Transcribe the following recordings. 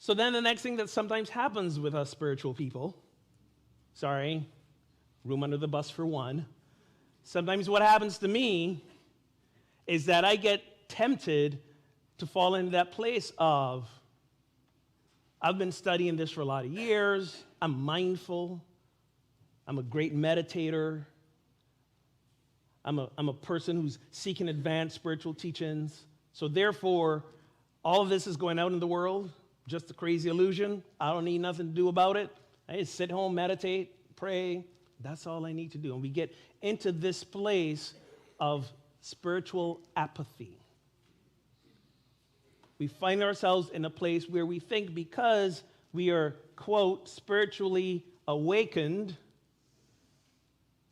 So then the next thing that sometimes happens with us spiritual people, sorry, room under the bus for one. Sometimes what happens to me is that I get tempted to fall into that place of, I've been studying this for a lot of years, I'm mindful, I'm a great meditator, I'm a person who's seeking advanced spiritual teachings, so therefore, all of this is going out in the world, just a crazy illusion, I don't need nothing to do about it, I just sit home, meditate, pray, that's all I need to do. And we get into this place of spiritual apathy. We find ourselves in a place where we think because we are, quote, spiritually awakened,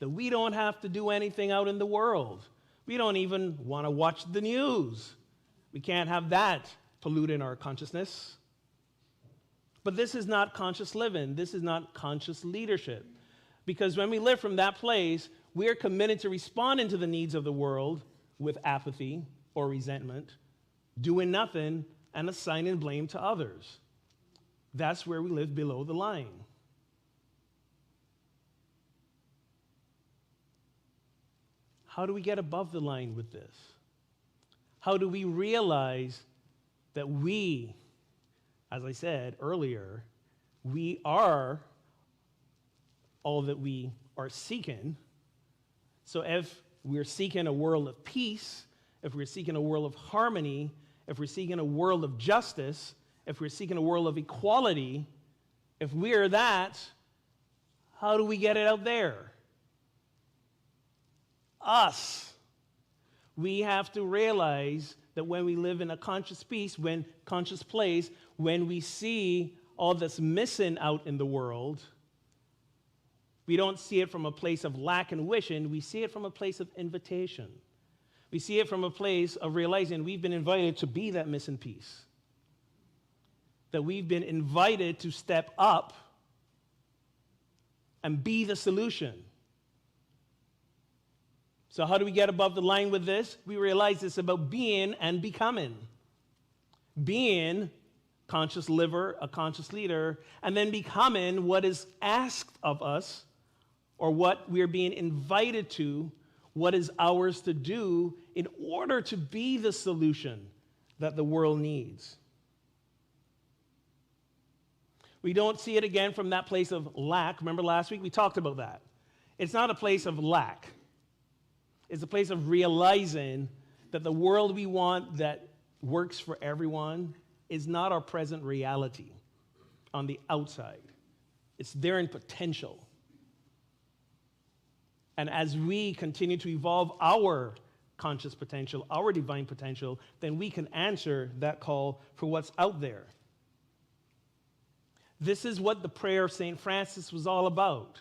that we don't have to do anything out in the world. We don't even want to watch the news. We can't have that polluting our consciousness. But this is not conscious living. This is not conscious leadership. Because when we live from that place, we are committed to responding to the needs of the world with apathy or resentment, doing nothing, and assigning blame to others. That's where we live below the line. How do we get above the line with this? How do we realize that we, as I said earlier, we are all that we are seeking? So if we're seeking a world of peace, if we're seeking a world of harmony, if we're seeking a world of justice, if we're seeking a world of equality, if we are that, how do we get it out there? Us. We have to realize that when we live in a conscious peace, when conscious place, when we see all that's missing out in the world, we don't see it from a place of lack and wishing, we see it from a place of invitation. We see it from a place of realizing we've been invited to be that missing piece. That we've been invited to step up and be the solution. So how do we get above the line with this? We realize it's about being and becoming. Being conscious liver, a conscious leader, and then becoming what is asked of us, or what we're being invited to, what is ours to do in order to be the solution that the world needs. We don't see it again from that place of lack. Remember last week we talked about that. It's not a place of lack. It's a place of realizing that the world we want that works for everyone is not our present reality on the outside. It's there in potential. And as we continue to evolve our conscious potential, our divine potential, then we can answer that call for what's out there. This is what the prayer of St. Francis was all about.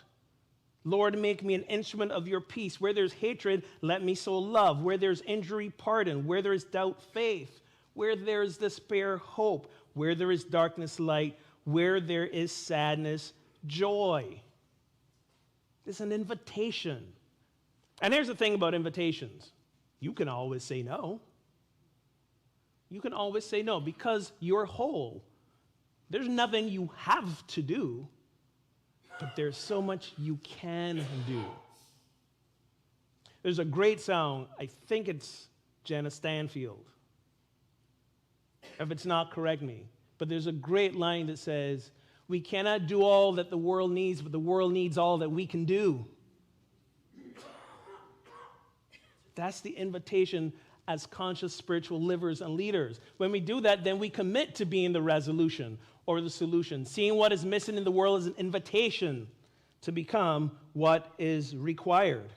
Lord, make me an instrument of your peace. Where there's hatred, let me sow love. Where there's injury, pardon. Where there is doubt, faith. Where there is despair, hope. Where there is darkness, light. Where there is sadness, joy. It's an invitation. And here's the thing about invitations. You can always say no. You can always say no because you're whole. There's nothing you have to do, but there's so much you can do. There's a great song, I think it's Janice Stanfield. If it's not, correct me. But there's a great line that says, we cannot do all that the world needs, but the world needs all that we can do. That's the invitation as conscious spiritual livers and leaders. When we do that, then we commit to being the resolution or the solution. Seeing what is missing in the world is an invitation to become what is required.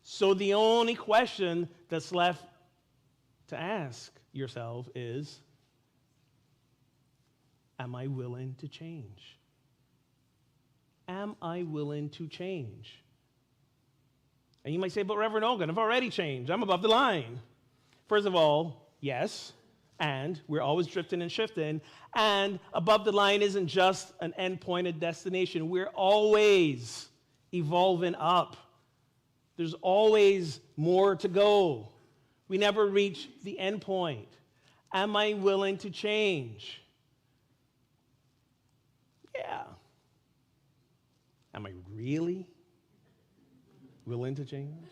So the only question that's left to ask yourself is, am I willing to change? Am I willing to change? And you might say, but Reverend Ogun, I've already changed. I'm above the line. First of all, yes, and we're always drifting and shifting. And above the line isn't just an end-pointed destination. We're always evolving up. There's always more to go. We never reach the end point. Am I willing to change? am I really willing to change?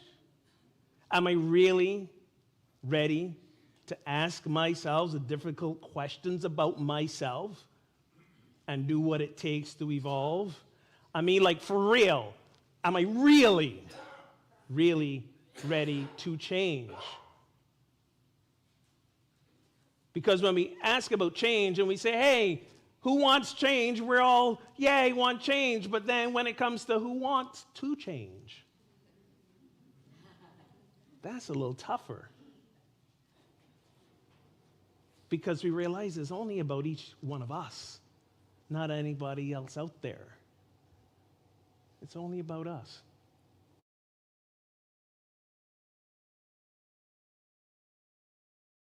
Am I really ready to ask myself the difficult questions about myself and do what it takes to evolve? I mean, like, for real, am I really, really ready to change? Because when we ask about change and we say, hey, who wants change? We're all, yay, want change. But then when it comes to who wants to change, that's a little tougher. Because we realize it's only about each one of us, not anybody else out there. It's only about us.